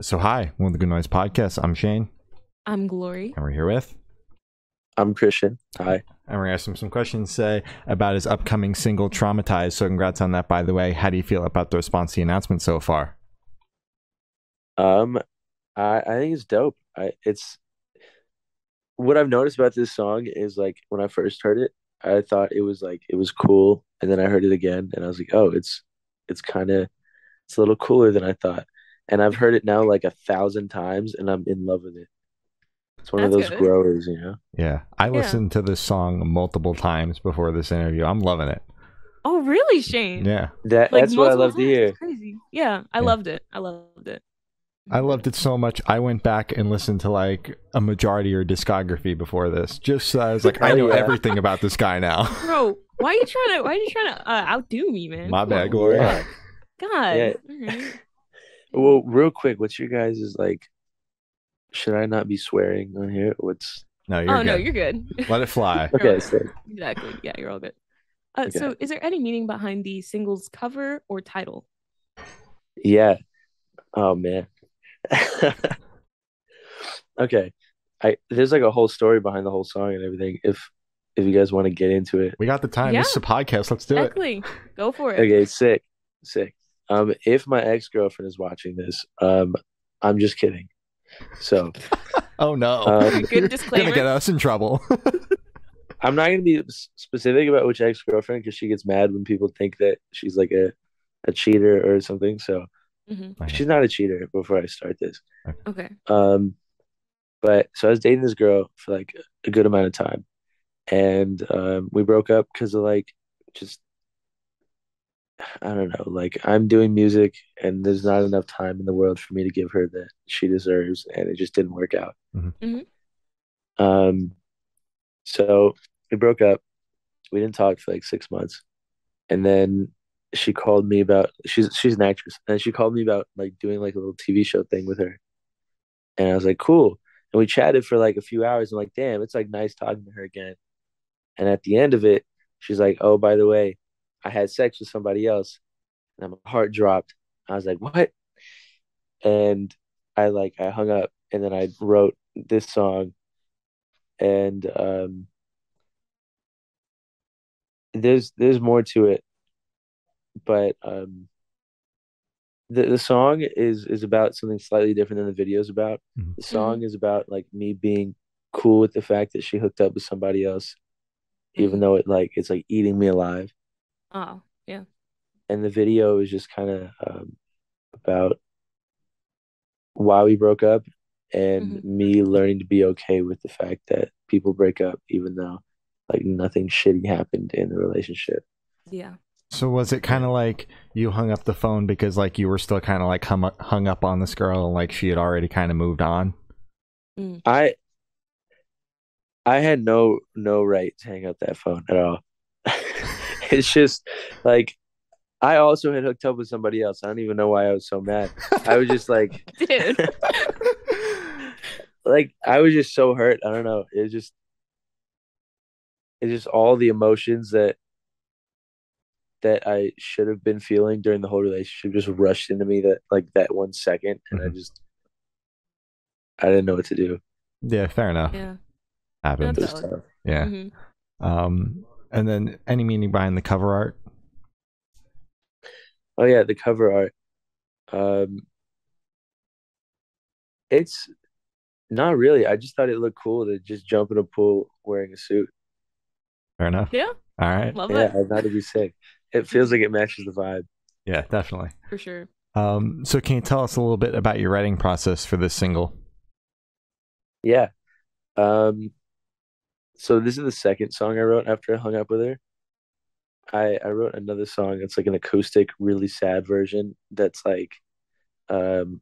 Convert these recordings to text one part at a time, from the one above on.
So hi, one of the Good Noise Podcasts. I'm Shane, I'm Glory. and we're here with, I'm Christian. Hi. and we're gonna ask him some questions today about his upcoming single "Traumatized." So congrats on that, by the way. How do you feel about the response to the announcement so far? Um, I think it's dope. It's what I've noticed about this song is like when I first heard it, I thought it was cool, and then I heard it again, and I was like, oh, it's kind of it's a little cooler than I thought. And I've heard it now like 1,000 times, and I'm in love with it. It's one of That's those good. growers, you know. Yeah, I Yeah. listened to this song multiple times before this interview. I'm loving it. Oh, really, Shane? Yeah, Like That's what I multiple love to times? That's hear. crazy. Yeah, I yeah. loved it. I loved it. I loved it so much. I went back and listened to like a majority of your discography before this. Just so I was like, I Oh know yeah, everything about this guy now. Bro, why are you trying to outdo me, man? My Come bad, on. Glory. yeah, Fuck. God. yeah. All right. Well, real quick, what's your guys' is like? Should I not be swearing on here? What's No, you're Oh no, good. you're good. Let it fly. You're all okay? good. So Exactly. Yeah, you're all good. okay, So is there any meaning behind the single's cover or title? yeah. Oh man. Okay. I There's like a whole story behind the whole song and everything. If you guys want to get into it. We got the time. Yeah, This is a podcast. Let's do it. exactly. Go for it. Okay, sick. If my ex-girlfriend is watching this, I'm just kidding. So, Oh no, um Good you're gonna get disclaimer. us in trouble. I'm not gonna be specific about which ex-girlfriend because she gets mad when people think that she's like a cheater or something. So Hmm. Okay. she's not a cheater before I start this. Okay. Um, but so I was dating this girl for like a good amount of time. And we broke up because of like just I don't know, like I'm doing music and there's not enough time in the world for me to give her that she deserves, and it just didn't work out. Mhm. Hmm. Um, so we broke up. We didn't talk for like 6 months, and then she called me about she's an actress, and she called me about like doing like a little TV show thing with her, and I was like, cool. And we chatted for like a few hours. And like, damn, it's like nice talking to her again. And at the end of it, she's like, oh, by the way, I had sex with somebody else. And my heart dropped. I was like, what? And I hung up and then I wrote this song. And there's more to it, but the song is about something slightly different than the video is about. Mhm. The Hmm. song is about like me being cool with the fact that she hooked up with somebody else, even Hmm. though it's like eating me alive. Oh, yeah. And the video is just kind of about why we broke up and Hmm. me learning to be okay with the fact that people break up even though like nothing shitty happened in the relationship. Yeah. So was it kind Yeah. of like you hung up the phone because like you were still kind of like hung up on this girl and like she had already kind of moved on? Mm. I I had no right to hang up that phone at all. It's just like I also had hooked up with somebody else. I don't even know why I was so mad. I was just Dude. like I was just so hurt. I don't know. It's just all the emotions that I should have been feeling during the whole relationship just rushed into me that like that 1 second, and Mhm. I didn't know what to do. Yeah, fair enough. Yeah. Happens. That's It was valid. tough. Yeah. Hmm. And then any meaning behind the cover art? Oh yeah, the cover art. Um, it's not really. I just thought it looked cool to just jump in a pool wearing a suit. Fair enough. Yeah. All right. Love Yeah, it. I thought it'd be sick. It feels Mhm. like it matches the vibe. Yeah, definitely. For sure. So can you tell us a little bit about your writing process for this single? Yeah. Um, so this is the second song I wrote after I hung up with her. I wrote another song that's like an acoustic, really sad version that's um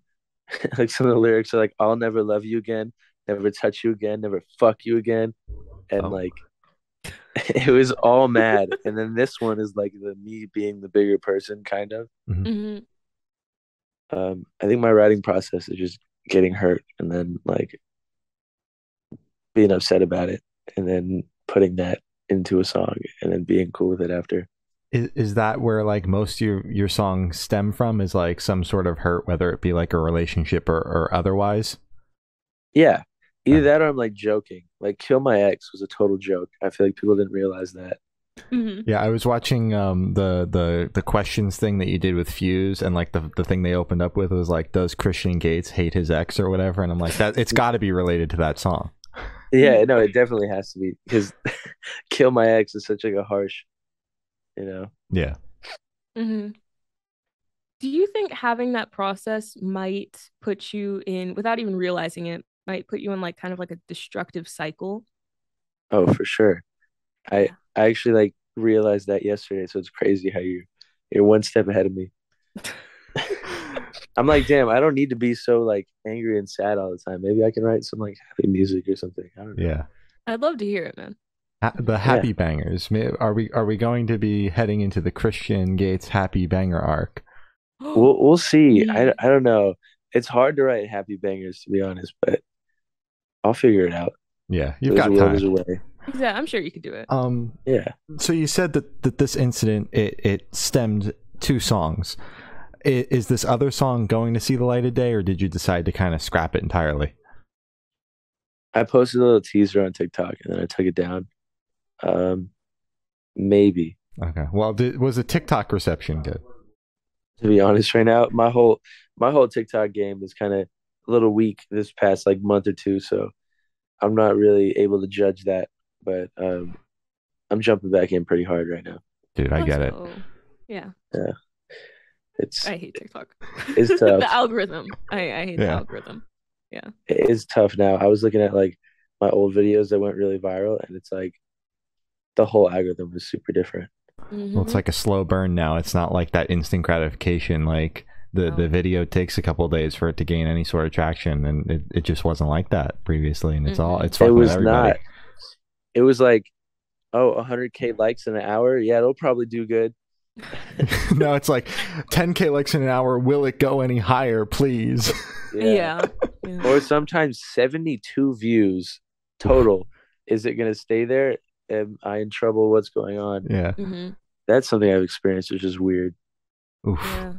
like some of the lyrics are like I'll never love you again, never touch you again, never fuck you again. And Oh. like it was all mad. And then this one is like the me being the bigger person kind of. Mhm. Hmm. I think my writing process is just getting hurt and then like being upset about it and then putting that into a song and then being cool with it after. Is that where like most of your songs stem from? Is like some sort of hurt, whether it be like a relationship or otherwise? Yeah. Either Okay. that or I'm like joking. Like Kill My Ex was a total joke. I feel like people didn't realize that. Hmm. Yeah, I was watching the questions thing that you did with Fuse, and like the thing they opened up with was like, does Christian Gates hate his ex or whatever? And I'm like, that it's got to be related to that song. Yeah, no, it definitely has to be because Kill My Ex is such like a harsh, you know. Yeah. Hmm. Do you think having that process might put you in, without even realizing it, might put you in like kind of like a destructive cycle? Oh, for sure. I Yeah. I actually like realized that yesterday, so it's crazy how you're one step ahead of me. I'm like, damn, I don't need to be so like angry and sad all the time. Maybe I can write some like happy music or something. I don't know. Yeah. I'd love to hear it, man. The Yeah, happy bangers. Are we going to be heading into the Christian Gates happy banger arc? we'll see. I Please. I don't know. It's hard to write happy bangers to be honest, but I'll figure it out. Yeah, you've There's a got will, there's time. a way. Yeah, I'm sure you could do it. Yeah. So you said that this incident it stemmed two songs. Is this other song going to see the light of day, or did you decide to kind of scrap it entirely? I posted a little teaser on TikTok and then I took it down. Um, maybe. Okay. Well, was the TikTok reception good? To be honest, right now, my whole TikTok game is kind of a little weak this past like month or two, so I'm not really able to judge that. But I'm jumping back in pretty hard right now. Dude, I Let's get it. go. Yeah. Yeah, it's I hate TikTok. it's The tough. algorithm. I hate the Yeah. algorithm. Yeah. It is tough now. I was looking at like my old videos that went really viral, and it's like the whole algorithm was super different. Well, it's Hmm. like a slow burn now. It's not like that instant gratification. Like the No. video takes a couple of days for it to gain any sort of traction, and it just wasn't like that previously. And it's It fucking with was everybody. not. It was like, oh, 100K likes in an hour. Yeah, it'll probably do good. No, it's like 10K likes in an hour. Will it go any higher, please? Yeah. Yeah. Yeah. Or sometimes 72 views total. Is it going to stay there? Am I in trouble? What's going on? Yeah. Hmm. That's something I've experienced, which is weird. Oof. Yeah.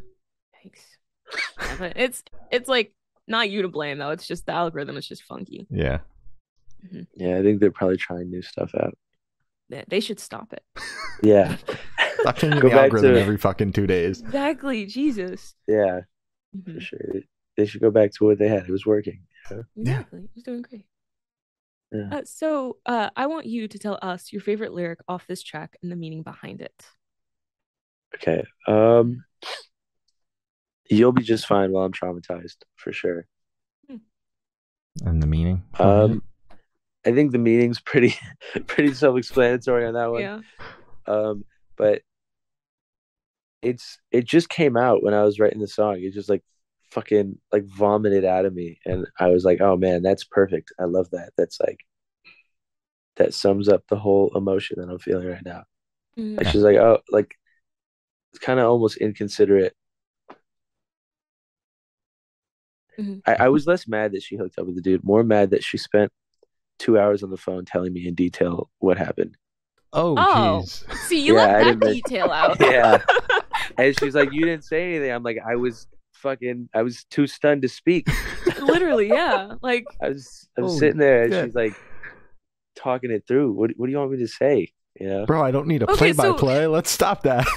Thanks. Yeah, but it's like not you to blame though. It's just the algorithm is just funky. Yeah. Hmm. Yeah, I think they're probably trying new stuff out. They should stop it. Yeah. Stop changing Go the back algorithm to, every fucking 2 days. Exactly. Jesus. yeah, for Hmm. sure. They should go back to what they had. It was working. Yeah. Yeah. Exactly. He's doing great. Yeah. I want you to tell us your favorite lyric off this track and the meaning behind it. Okay. You'll be just fine while I'm traumatized, for sure. And the meaning behind it? Um, I think the meaning's pretty pretty self-explanatory on that one. Yeah. But it just came out when I was writing the song. It just like fucking like vomited out of me, and I was like, oh man, that's perfect. I love that. That's like that sums up the whole emotion that I'm feeling right now. Like Mhm. Yeah. she's like, oh, like it's kind of almost inconsiderate. Mhm. I was less mad that she hooked up with the dude, more mad that she spent 2 hours on the phone telling me in detail what happened. Oh, Oh, jeez. see, you Yeah, left I that didn't. detail out. Yeah, and she's like, you didn't say anything. I'm like, I was too stunned to speak. Literally, yeah. Like, I was Holy sitting there, and shit. she's like talking it through. What do you want me to say? You know, Bro, I don't need a okay, play-by-play. Let's stop that.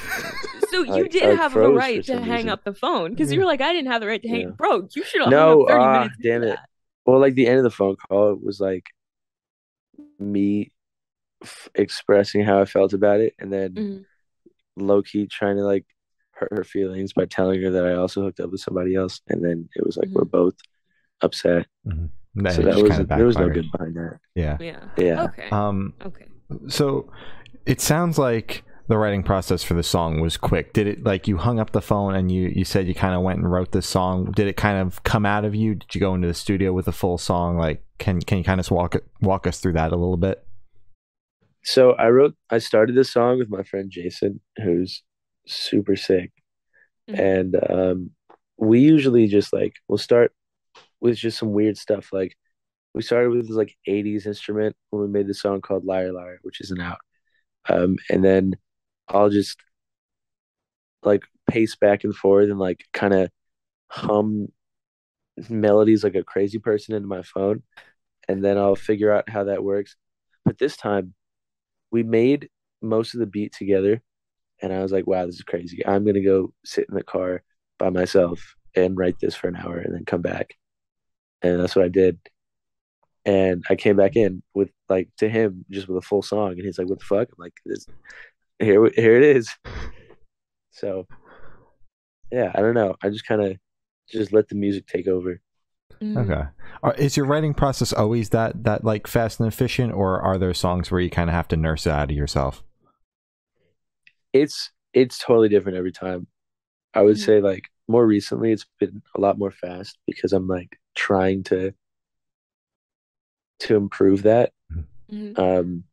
you I did like have a froze for right to some hang reason. up the phone because you were like, I didn't have the right to hang. Yeah. Bro, you should have hung up No, 30 minutes into damn it. that. Well, like the end of the phone call, it was like me expressing how I felt about it, and then Mhm. low key trying to like hurt her feelings by telling her that I also hooked up with somebody else, and then it was like we're Mhm. both upset. Mhm. Then So it that just was kind of there was no backfired. good behind that. Yeah. Yeah. Yeah. Okay. Um. Okay. So it sounds like the writing process for the song was quick. Did it like you hung up the phone and you said you kind of went and wrote this song? Did it kind of come out of you? Did you go into the studio with a full song? Like, can you kind of walk us through that a little bit? So I started this song with my friend Jason, who's super sick, Mhm. and we usually just like we'll start with just some weird stuff. Like we started with this like '80s instrument when we made the song called "Liar Liar," which isn't out, and then I'll just like pace back and forth and like kind of hum melodies like a crazy person into my phone, and then I'll figure out how that works. But this time we made most of the beat together, and I was like, wow, this is crazy. I'm gonna go sit in the car by myself and write this for an hour and then come back. And that's what I did. And I came back in with like to him just with a full song, and he's like, "What the fuck?" I'm like, Here it is." So yeah, I don't know. I just kind of just let the music take over. Mhm. Okay. Is your writing process always that like fast and efficient, or are there songs where you kind of have to nurse it out of yourself? It's totally different every time. I would Mhm. say like more recently, it's been a lot more fast because I'm like trying to improve that. Mhm. Um,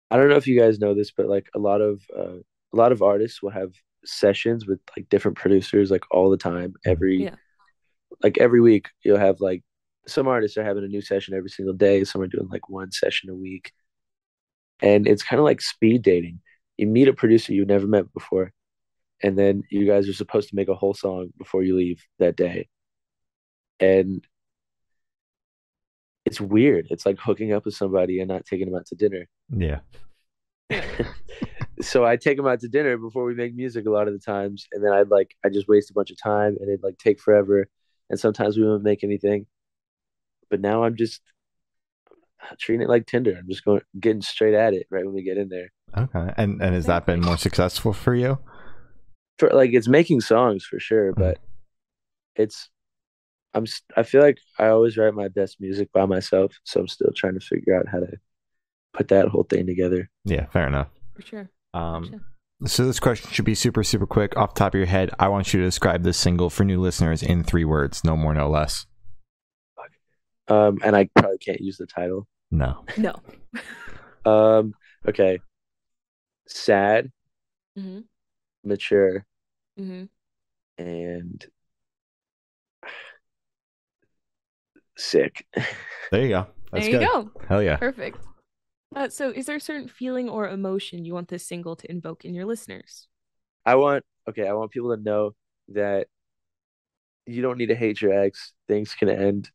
I don't know if you guys know this, but like a lot of artists will have sessions with like different producers like all the time. Mhm. Yeah. Every week you'll have like some artists are having a new session every single day. Some are doing like one session a week, and it's kind of like speed dating. You meet a producer you've never met before, and then you guys are supposed to make a whole song before you leave that day. And it's weird. It's like hooking up with somebody and not taking them out to dinner. Yeah. Yeah. So I take them out to dinner before we make music a lot of the times, and then I just waste a bunch of time and it like take forever, and sometimes we won't make anything. But now I'm just treating it like Tinder. I'm just going getting straight at it right when we get in there. Okay. And has that been Exactly. more successful for you? For like it's making songs for sure, Mm. but it's I feel like I always write my best music by myself, so I'm still trying to figure out how to put that whole thing together. Yeah, fair enough. For sure. Um, Gotcha. so this question should be super, super quick. Off the top of your head, I want you to describe this single for new listeners in 3 words, no more, no less. And I probably can't use the title. No. No. Um, okay, sad, Mm-hmm. mature, Mm-hmm. and sick. There you go. There That's you good. go. Hell yeah. Perfect. So is there a certain feeling or emotion you want this single to invoke in your listeners? I want people to know that you don't need to hate your ex. Things can end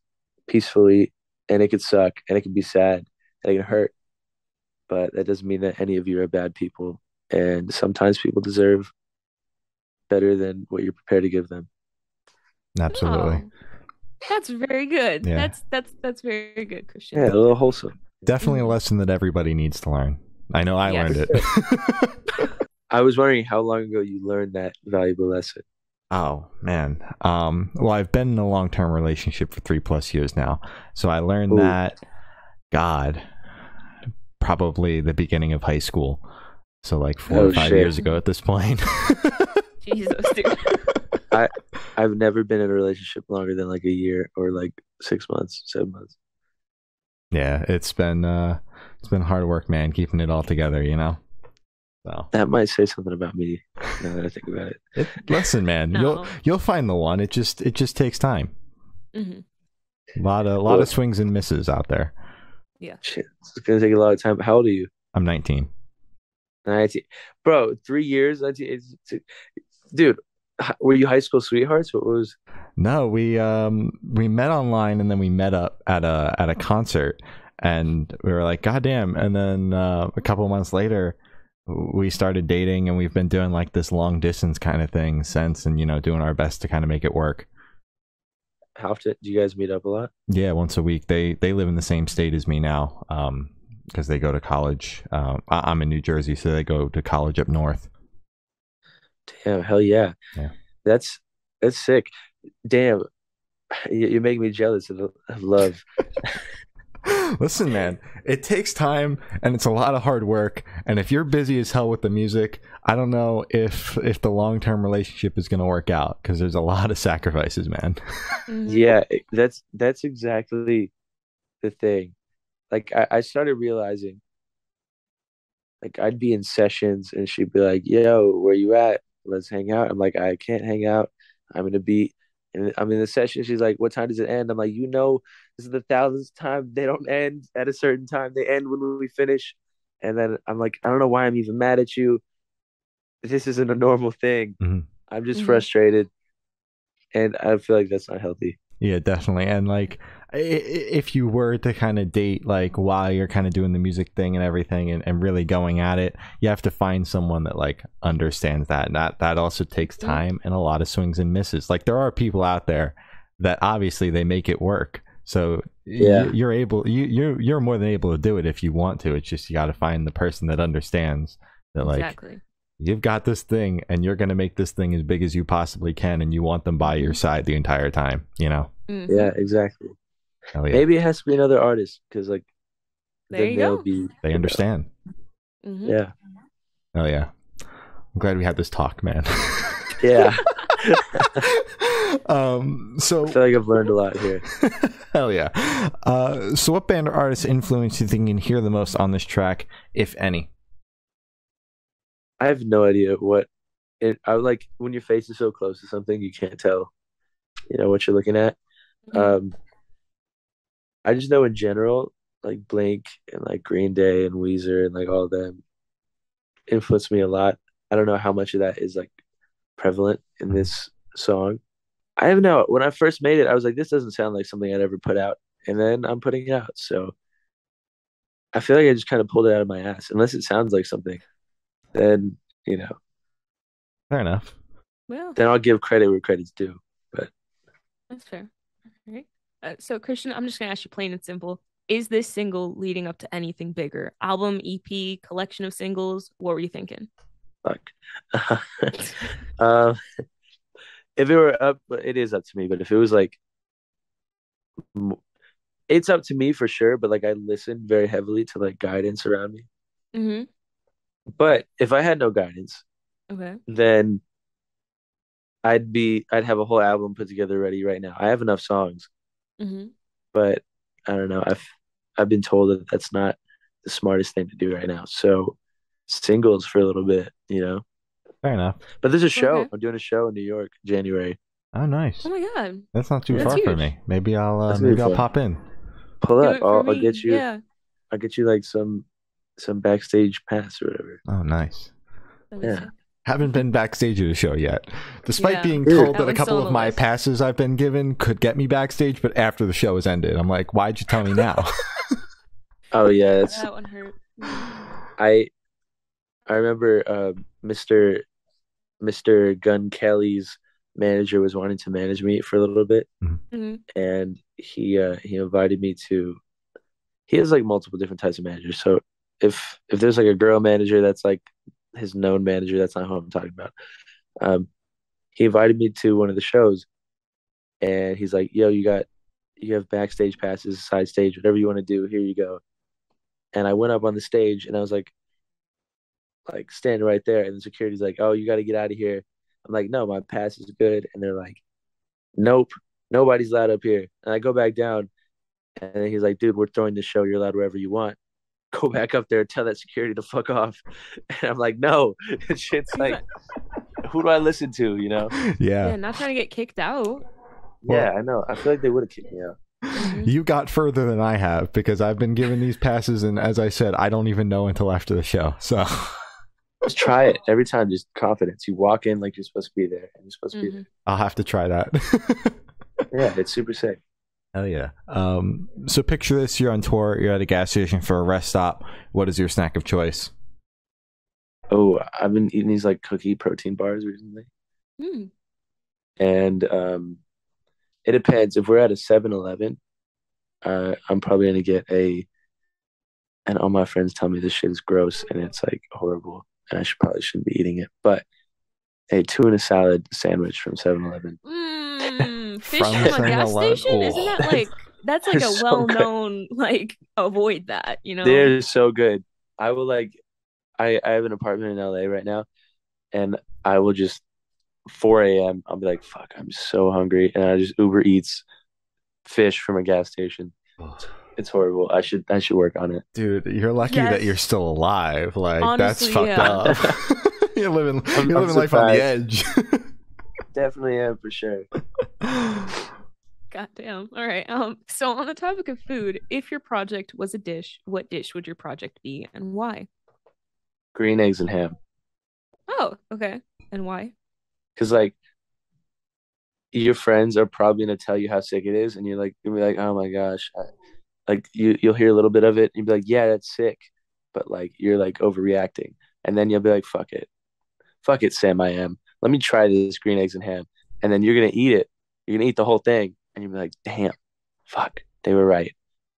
peacefully, and it could suck, and it can be sad, and it can hurt, but that doesn't mean that any of you are bad people. And sometimes people deserve better than what you're prepared to give them. Absolutely. Oh, that's very good. Yeah. That's very good, Yeah, Christian. a little wholesome. Definitely a Mhm. lesson that everybody needs to learn. I know I learned Yes. it. I was wondering how long ago you learned that valuable lesson. Oh man. Well, I've been in a long-term relationship for 3+ years now, so I learned Ooh, that. God, probably the beginning of high school. So like four or oh five shit. years ago at this point. Jesus, dude. I I've never been in a relationship longer than like a year or like 6 months, 7 months. Yeah, it's been hard work, man, keeping it all together, you know. So That might say something about me now that I think about it. listen, man, No. you'll find the one. It just takes time. Hmm. Lot Well, of swings and misses out there. Yeah. shit, it's gonna take a lot of time. How old are you? I'm 19. 19. Bro, 3 years. 19, dude, were you high school sweethearts? What was? No, we met online and then we met up at a concert and we were like, God damn. And then a couple of months later, we started dating and we've been doing like this long distance kind of thing since, and doing our best to kind of make it work. How often do you guys meet up a lot? Yeah, once a week. They live in the same state as me now, because they go to college. I'm in New Jersey, so they go to college up north. Damn, hell yeah. Yeah. That's that's sick. Damn, you make me jealous of love. Listen, man, it takes time and it's a lot of hard work. And if you're busy as hell with the music, I don't know if the long term relationship is going to work out because there's a lot of sacrifices, man. Hmm. Yeah, that's exactly the thing. Like I started realizing, like I'd be in sessions and she'd be like, "Yo, where you at? Let's hang out." I'm like, "I can't hang out. I'm gonna be." And I'm in the session. She's like, "What time does it end?" I'm like, this is the thousandth time. They don't end at a certain time. They end when we finish. And then I'm like, I don't know why I'm even mad at you. this isn't a normal thing. Mhm. I'm just Hmm. frustrated, and I feel like that's not healthy. Yeah, definitely. And like, if you were to kind of date, like, while you're kind of doing the music thing and everything, and really going at it, you have to find someone that like understands that. And that also takes time and a lot of swings and misses. Like, there are people out there that obviously they make it work. So Yeah, you're able, you're more than able to do it if you want to. It's just you got to find the person that understands that, like, Exactly. you've got this thing and you're going to make this thing as big as you possibly can, and you want them by your side the entire time, you know? yeah, exactly. Oh yeah, Maybe it has to be another artist because like There then you they'll go. be, they understand. yeah, Oh yeah, I'm glad we had this talk, man. yeah. So I feel like I've learned a lot here. hell yeah. So what band or artist influence you think you can hear the most on this track, if any? I have no idea what it. I like when your face is so close to something, you can't tell, what you're looking at. Mhm. Um, I just know in general, like Blink and like Green Day and Weezer and like all of them influenced me a lot. I don't know how much of that is like prevalent in this song. I don't know. When I first made it, I was like, this doesn't sound like something I'd ever put out. And then I'm putting it out. So I feel like I just kind of pulled it out of my ass. Unless it sounds like something, then, you know, Fair enough. Well, then I'll give credit where credit's due. But that's fair. All right. So, Christian, I'm just going to ask you plain and simple. Is this single leading up to anything bigger? Album, EP, collection of singles? What were you thinking? fuck. um, if it were up, it is up to me. But if it was like, it's up to me for sure. But like, I listen very heavily to like guidance around me. Mm-hmm. But if I had no guidance, Okay. then I'd have a whole album put together ready right now. I have enough songs, Mm-hmm. but I don't know. I've been told that that's not the smartest thing to do right now. So singles for a little bit. Fair enough. But there's a show. Okay. I'm doing a show in New York, January. Oh, Oh nice. my God. That's not too That's Yeah, far from huge. me. Maybe that's gonna be maybe I'll fun. pop in. Pull Do up. it for I'll me. get you. Yeah. I'll get you like some backstage pass or whatever. Oh, nice. That'd be Yeah. sick. Haven't been backstage at a show yet, despite Yeah. being Dude. told That that a one's still couple on of the my list. passes I've been given could get me backstage. But after the show has ended, I'm like, why'd you tell me now? Oh yeah, That one hurt. I I remember Mr. Gun Kelly's manager was wanting to manage me for a little bit, Mm-hmm. and he invited me to. He has like multiple different types of managers. So if there's like a girl manager that's like his known manager, that's not who I'm talking about. Um, he invited me to one of the shows, and he's like, "Yo, you have backstage passes, side stage, whatever you want to do. Here you go." And I went up on the stage, and I was like standing right there, and the security's like, "Oh, you got to get out of here." I'm like, "No, my pass is good," and they're like, "Nope, nobody's allowed up here." And I go back down, and then he's like, "Dude, we're throwing this show. You're allowed wherever you want." Go back up there, tell that security to fuck off. And I'm like, no, shit's He's like, like, who do I listen to? yeah, Yeah. not trying to get kicked out. Yeah, Well, I know. I feel like they would have kicked me out. Mhm. you got further than I have because I've been given these passes, and as I said, I don't even know until after the show. So Just try it every time. Just confidence. You walk in like you're supposed to be there, and you're supposed to be Mhm. I'll have to try that. there. Yeah, it's super sick. Hell yeah. So picture this: you're on tour, you're at a gas station for a rest stop. What is your snack of choice? Oh, I've been eating these like cookie protein bars recently, Mm. and it depends. If we're at a 7-Eleven, I'm probably gonna get and all my friends tell me this shit is gross and it's like horrible, and I probably shouldn't be eating it, but a tuna salad sandwich from 7-Eleven. Fish From from a gas 7-Eleven? station? Isn't that Oh. like that's like a So good. well-known like avoid that? They're so good. I will like I have an apartment in LA right now, and I will just 4 a.m. I'll be like, fuck, I'm so hungry, and I just Uber Eats fish from a gas station. It's horrible. I should work on it. Dude, you're lucky that you're Yes. still alive. Like, that's Honestly, fucked yeah. up. you're living I'm you're living life on the surprised. edge. Definitely am for sure. Goddamn. All right. So on the topic of food, if your project was a dish, what dish would your project be and why? Green eggs and ham. Oh, okay. And why? Because like your friends are probably gonna tell you how sick it is, and you'll be like, oh my gosh, like you'll hear a little bit of it, and you'll be like, yeah, that's sick, but like you're like overreacting, and then you'll be like, fuck it, Sam, I am. Let me try this green eggs and ham, and then you're gonna eat it. You're gonna eat the whole thing, and you'll be like, damn, fuck, they were right.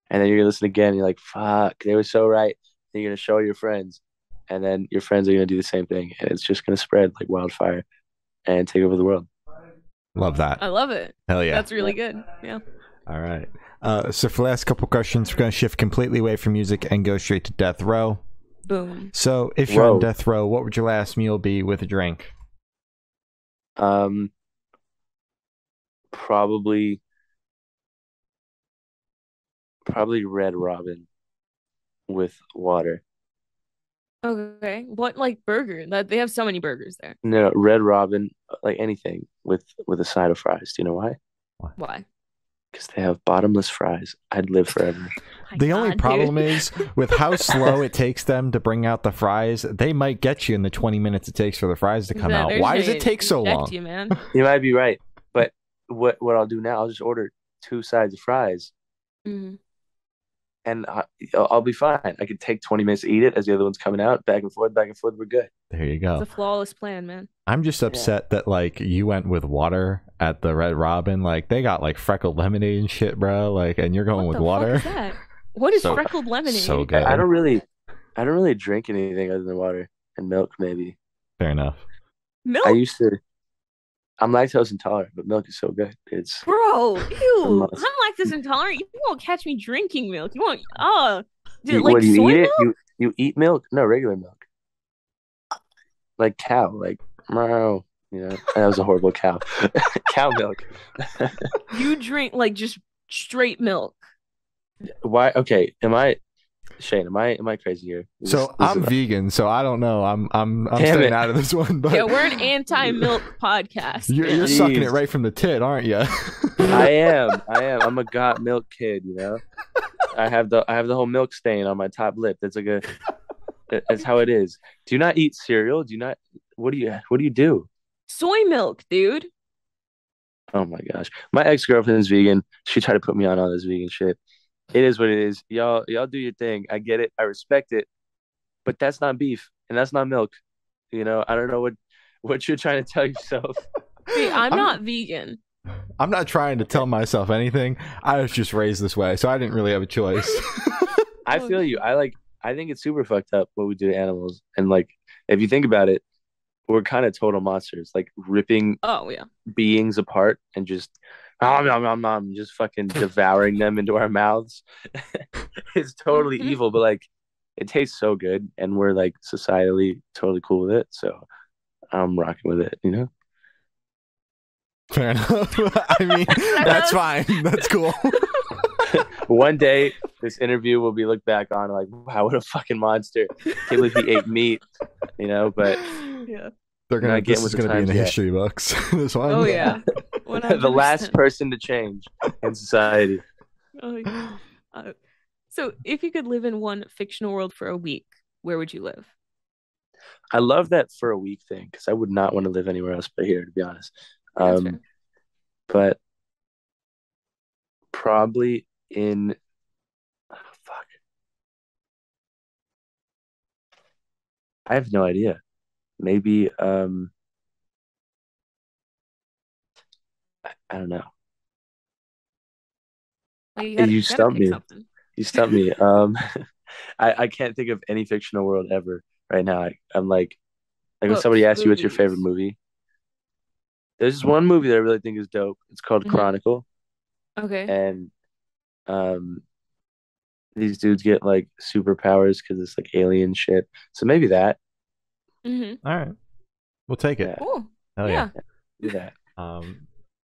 And then you're gonna listen again, and you're like, fuck, they were so right. And you're gonna show your friends, and then your friends are gonna do the same thing, and it's just gonna spread like wildfire and take over the world. Love that. I love it. Hell yeah. That's really good. Yeah. All right. So for the last couple questions, we're going to shift completely away from music and go straight to death row. Boom. So if you're on Whoa. death row, what would your last meal be with a drink? Probably Red Robin with water. Okay. What like burger? That they have so many burgers there. No, Red Robin, like anything with a side of fries. Do you know why? Why? Because they have bottomless fries. I'd live forever. My The only God, problem dude. is with how slow it takes them to bring out the fries, they might get you in the 20 minutes it takes for the fries to come out. They're Why just does it take so gonna long? inject you, man. You might be right, but what I'll do now, I'll just order 2 sides of fries, Mhm. and I'll be fine. I could take 20 minutes to eat it as the other one's coming out, back and forth, back and forth. We're good. There you It's go. a flawless plan, man. I'm just upset that like you went with water at the Red Robin. Like they got like freckled lemonade and shit, bro. Like, and you're going What with the water. fuck is that? What is So- freckled lemonade? so good. I don't really drink anything other than water and milk, maybe. Fair enough. Milk, I used to. I'm lactose intolerant, but milk is so good. It's bro. Ew. must. I'm lactose intolerant. You won't catch me drinking milk. You won't. Oh, dude, you, like what do you soy eat milk? it? You eat milk? No, regular milk, like cow, like meow. You know, that was a horrible cow. Cow milk. You drink like just straight milk. Why? Okay, Shane? Am I crazy here? So I'm vegan, so I don't know. I'm Damn staying it. out of this one. But Yeah, we're an anti-milk podcast. you're man. sucking it Jeez. right from the tit, aren't you? I am. I'm a got milk kid. You know, I have the whole milk stain on my top lip. That's how it is. Do you not eat cereal? Do you not? What do you do? Soy milk, dude. Oh my gosh. My ex-girlfriend is vegan. She tried to put me on all this vegan shit. It is what it is. Y'all do your thing. I get it. I respect it. But that's not beef and that's not milk. You know, I don't know what you're trying to tell yourself. Hey, I'm I'm- not vegan. I'm not trying to tell myself anything. I was just raised this way, so I didn't really have a choice. I feel you. I think it's super fucked up what we do to animals. And like if you think about it, we're kind of total monsters, like ripping Oh yeah. beings apart and just just fucking devouring them into our mouths. It's totally Mhm. evil, but like it tastes so good and we're like societally totally cool with it. So I'm rocking with it, you know? Fair enough. I mean, that's fine. That's cool. One day this interview will be looked back on like, wow, what a fucking monster. Can't believe he ate meat, you know, but Yeah. They're gonna. Not getting This is with the gonna be in the times yet. history books. This one. Oh yeah. the last 100%. person to change in society. Oh, yeah. So if you could live in one fictional world for a week, where would you live? I love that for a week thing because I would not want to live anywhere else but here, to be honest. Yeah, that's fair. But probably in fuck, I have no idea. Maybe I don't know. Like, you You gotta stumped pick me. something. You stumped me. I can't think of any fictional world ever right now. I'm like when Books, somebody asks you what's your favorite movies. movie. There's this one movie that I really think is dope. It's called Mhm. Chronicle, Okay. and um, these dudes get like superpowers because it's like alien shit. So maybe that. Mm-hmm. All right, we'll take it. Yeah. Cool. Hell yeah. Do that.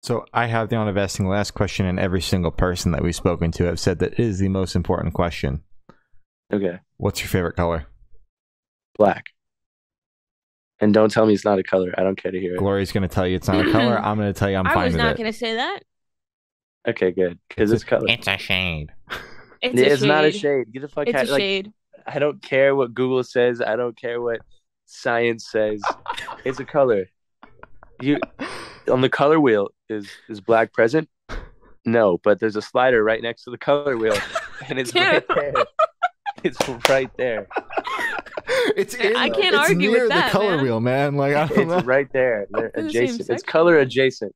So I have the honor of asking the last question, and every single person that we've spoken to have said that it is the most important question. Okay. What's your favorite color? Black. And don't tell me it's not a color. I don't care to hear it. Glory's going to tell you it's not a color. I'm going to tell you I'm I fine was with not it. gonna say that. Okay, good. Because it's color. It's a shade. It's a It's not a shade. shade. Get the fuck It's out. a Like, shade. I don't care what Google says. I don't care what science says it's a color. You on the color wheel is black present? No, but there's a slider right next to the color wheel, and it's right there. It's right there. I can't argue near with that, the color man. wheel, man. Like I don't know. It's right there. They're In the same adjacent. It's section. color adjacent.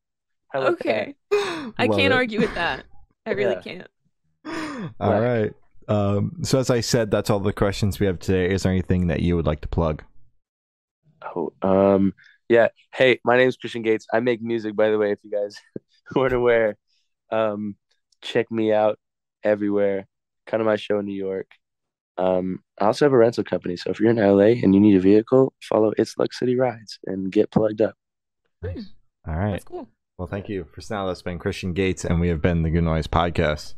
How about Okay. Love I can't it. argue with that. I really Yeah. can't. All right. So as I said, that's all the questions we have today. Is there anything that you would like to plug? Oh, yeah. Hey, my name is Christian Gates. I make music, by the way, if you guys weren't aware. Check me out everywhere. Come to my show in New York. I also have a rental company, so if you're in LA and you need a vehicle, follow It's Luck City Rides and get plugged up. Nice. All right. That's cool. Well, thank you. For now, that's been Christian Gates, and we have been the Good Noise Podcast.